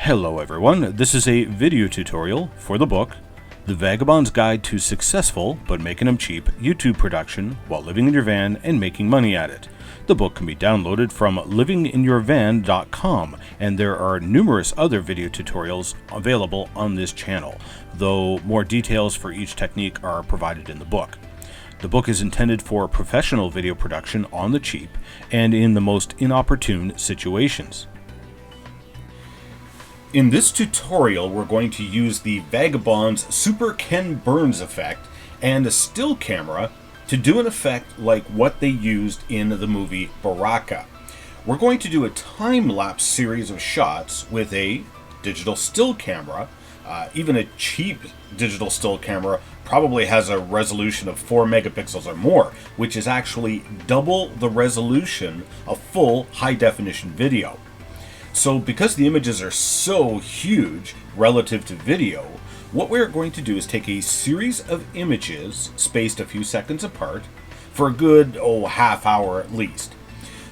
Hello everyone, this is a video tutorial for the book, The Vagabond's Guide to Successful, but Making 'em Cheap, YouTube Production while living in your van and making money at it. The book can be downloaded from livingInYourVan.com, and there are numerous other video tutorials available on this channel, though more details for each technique are provided in the book. The book is intended for professional video production on the cheap and in the most inopportune situations. In this tutorial, we're going to use the Vagabond's Super Ken Burns effect and a still camera to do an effect like what they used in the movie Baraka. We're going to do a time-lapse series of shots with a digital still camera. Even a cheap digital still camera probably has a resolution of 4 megapixels or more, which is actually double the resolution of full high-definition video. So because the images are so huge relative to video, what we're going to do is take a series of images spaced a few seconds apart for a good, half hour at least.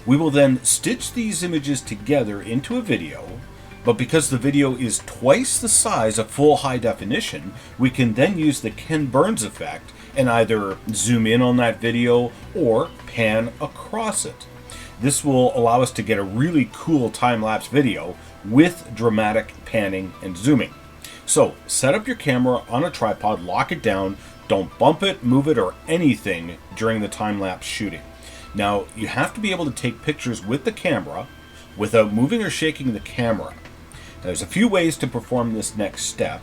We will then stitch these images together into a video, but because the video is twice the size of full high definition, we can then use the Ken Burns effect and either zoom in on that video or pan across it. This will allow us to get a really cool time-lapse video with dramatic panning and zooming. So set up your camera on a tripod, lock it down, don't bump it, move it, or anything during the time-lapse shooting. Now you have to be able to take pictures with the camera without moving or shaking the camera. Now, there's a few ways to perform this next step,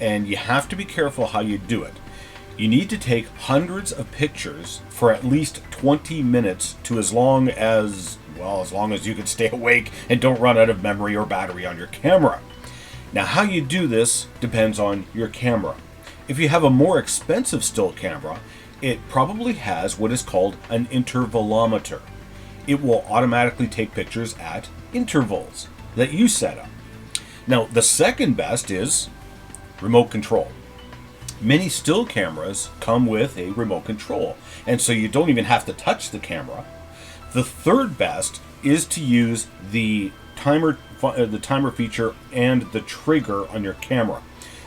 and you have to be careful how you do it. You need to take hundreds of pictures for at least 20 minutes to as long as you can stay awake and don't run out of memory or battery on your camera. Now, how you do this depends on your camera. If you have a more expensive still camera, it probably has what is called an intervalometer. It will automatically take pictures at intervals that you set up. Now, the second best is remote control. Many still cameras come with a remote control, and so you don't even have to touch the camera. The third best is to use the timer feature and the trigger on your camera.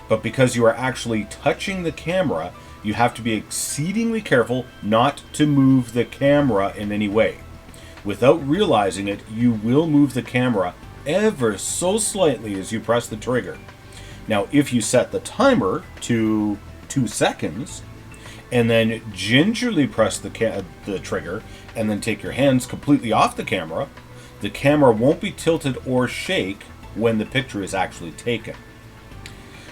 But because you are actually touching the camera, you have to be exceedingly careful not to move the camera in any way. Without realizing it, you will move the camera ever so slightly as you press the trigger. Now, if you set the timer to 2 seconds, and then gingerly press the trigger, and then take your hands completely off the camera won't be tilted or shake when the picture is actually taken.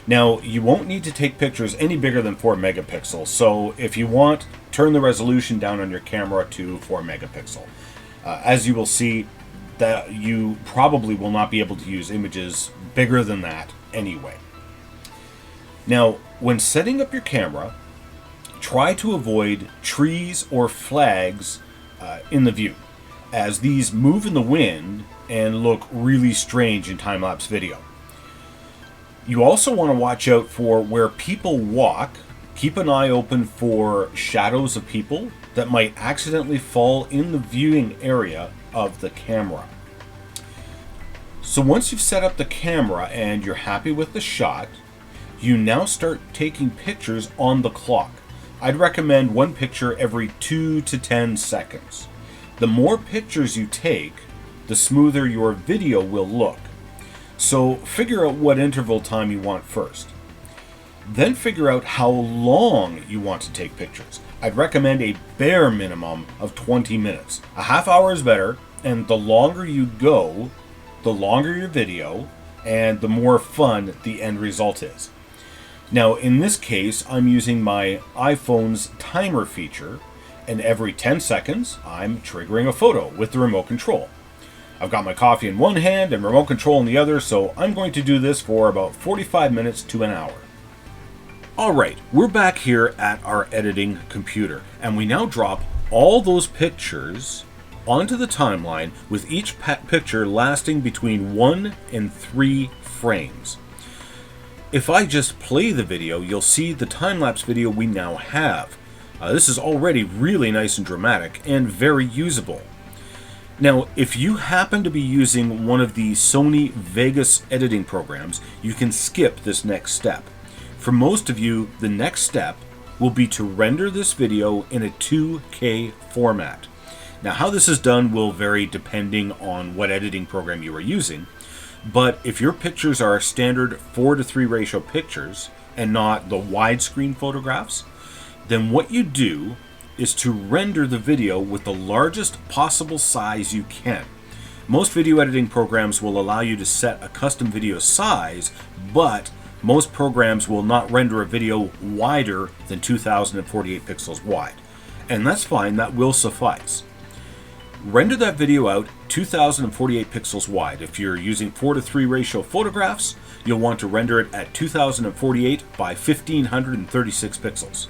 Now, you won't need to take pictures any bigger than 4 megapixels, so if you want, turn the resolution down on your camera to 4 megapixel. As you will see, that you probably will not be able to use images bigger than that anyway. Now, when setting up your camera, try to avoid trees or flags in the view, as these move in the wind and look really strange in time-lapse video. You also want to watch out for where people walk. Keep an eye open for shadows of people that might accidentally fall in the viewing area of the camera. So once you've set up the camera and you're happy with the shot, you now start taking pictures on the clock. I'd recommend one picture every 2 to 10 seconds. The more pictures you take, the smoother your video will look. So figure out what interval time you want first. Then figure out how long you want to take pictures. I'd recommend a bare minimum of 20 minutes. A half hour is better, and the longer you go, the longer your video, and the more fun the end result is. Now, in this case, I'm using my iPhone's timer feature, and every 10 seconds, I'm triggering a photo with the remote control. I've got my coffee in one hand and remote control in the other, so I'm going to do this for about 45 minutes to an hour. Alright, we're back here at our editing computer, and we now drop all those pictures onto the timeline, with each picture lasting between 1 and 3 frames. If I just play the video, you'll see the time-lapse video we now have. This is already really nice and dramatic and very usable. Now, if you happen to be using one of the Sony Vegas editing programs, you can skip this next step. For most of you, the next step will be to render this video in a 2K format. Now, how this is done will vary depending on what editing program you are using, but if your pictures are standard 4:3 ratio pictures and not the widescreen photographs, then what you do is to render the video with the largest possible size you can. Most video editing programs will allow you to set a custom video size, but most programs will not render a video wider than 2048 pixels wide. And that's fine, that will suffice. Render that video out 2048 pixels wide. If you're using 4:3 ratio photographs, you'll want to render it at 2048 by 1536 pixels.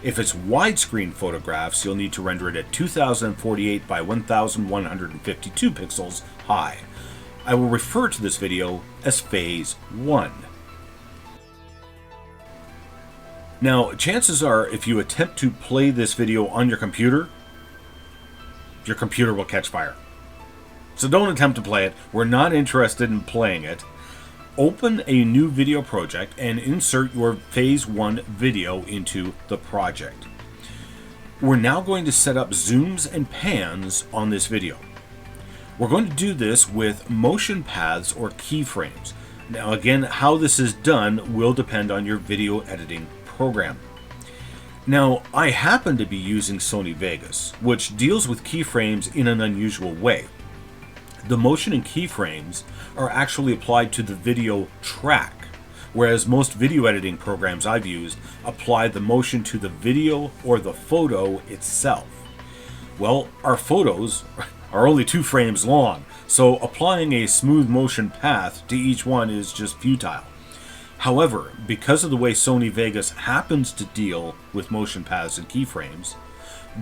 If it's widescreen photographs, you'll need to render it at 2048 by 1152 pixels high. I will refer to this video as Phase 1. Now, chances are if you attempt to play this video on your computer will catch fire. So don't attempt to play it. We're not interested in playing it. Open a new video project and insert your Phase 1 video into the project. We're now going to set up zooms and pans on this video. We're going to do this with motion paths or keyframes. Now again, how this is done will depend on your video editing program. Now, I happen to be using Sony Vegas, which deals with keyframes in an unusual way. The motion and keyframes are actually applied to the video track, whereas most video editing programs I've used apply the motion to the video or the photo itself. Well, our photos are only 2 frames long, so applying a smooth motion path to each one is just futile. However, because of the way Sony Vegas happens to deal with motion paths and keyframes,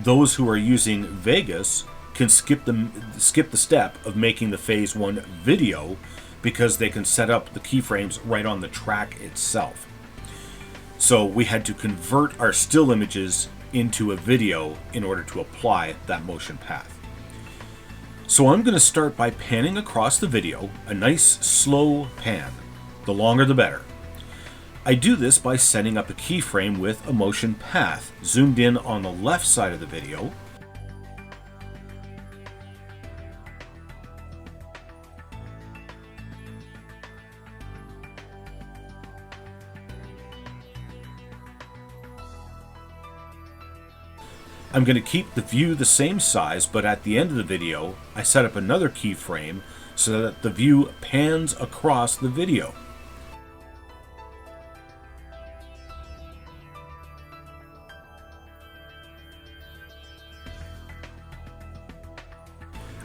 those who are using Vegas can skip the step of making the Phase 1 video because they can set up the keyframes right on the track itself. So we had to convert our still images into a video in order to apply that motion path. So I'm going to start by panning across the video, a nice slow pan. The longer the better. I do this by setting up a keyframe with a motion path zoomed in on the left side of the video. I'm going to keep the view the same size, but at the end of the video, I set up another keyframe so that the view pans across the video.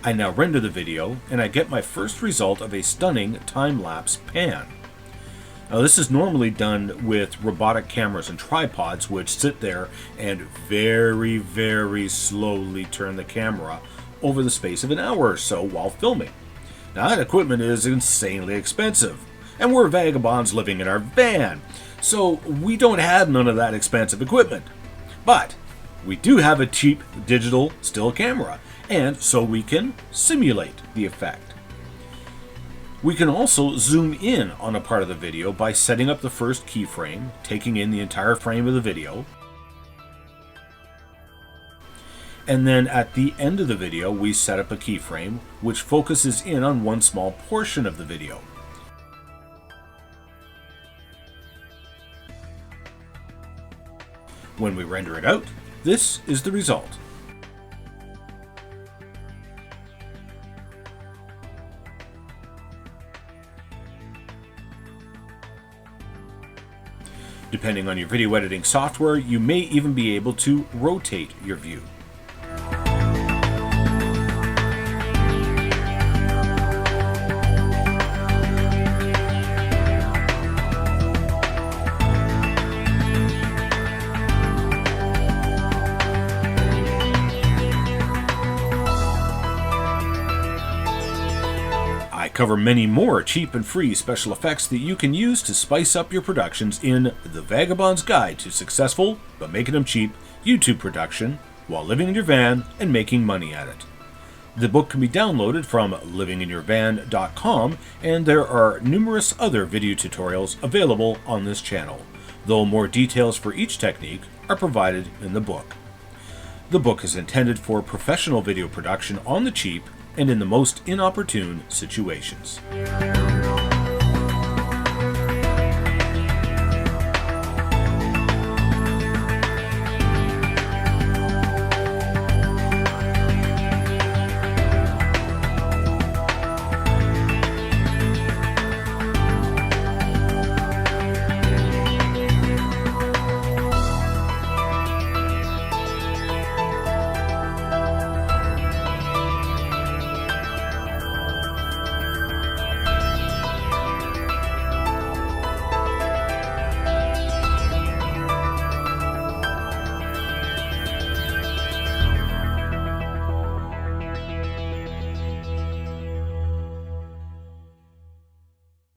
I now render the video, and I get my first result of a stunning time-lapse pan. Now this is normally done with robotic cameras and tripods, which sit there and very, very slowly turn the camera over the space of an hour or so while filming. Now that equipment is insanely expensive, and we're vagabonds living in our van, so we don't have none of that expensive equipment. But we do have a cheap digital still camera, and so we can simulate the effect. We can also zoom in on a part of the video by setting up the first keyframe, taking in the entire frame of the video, and then at the end of the video we set up a keyframe which focuses in on one small portion of the video. When we render it out, this is the result. Depending on your video editing software, you may even be able to rotate your view. I cover many more cheap and free special effects that you can use to spice up your productions in The Vagabond's Guide to Successful, but Making Them Cheap, YouTube production while living in your van and making money at it. The book can be downloaded from livinginyourvan.com, and there are numerous other video tutorials available on this channel, though more details for each technique are provided in the book. The book is intended for professional video production on the cheap and in the most inopportune situations.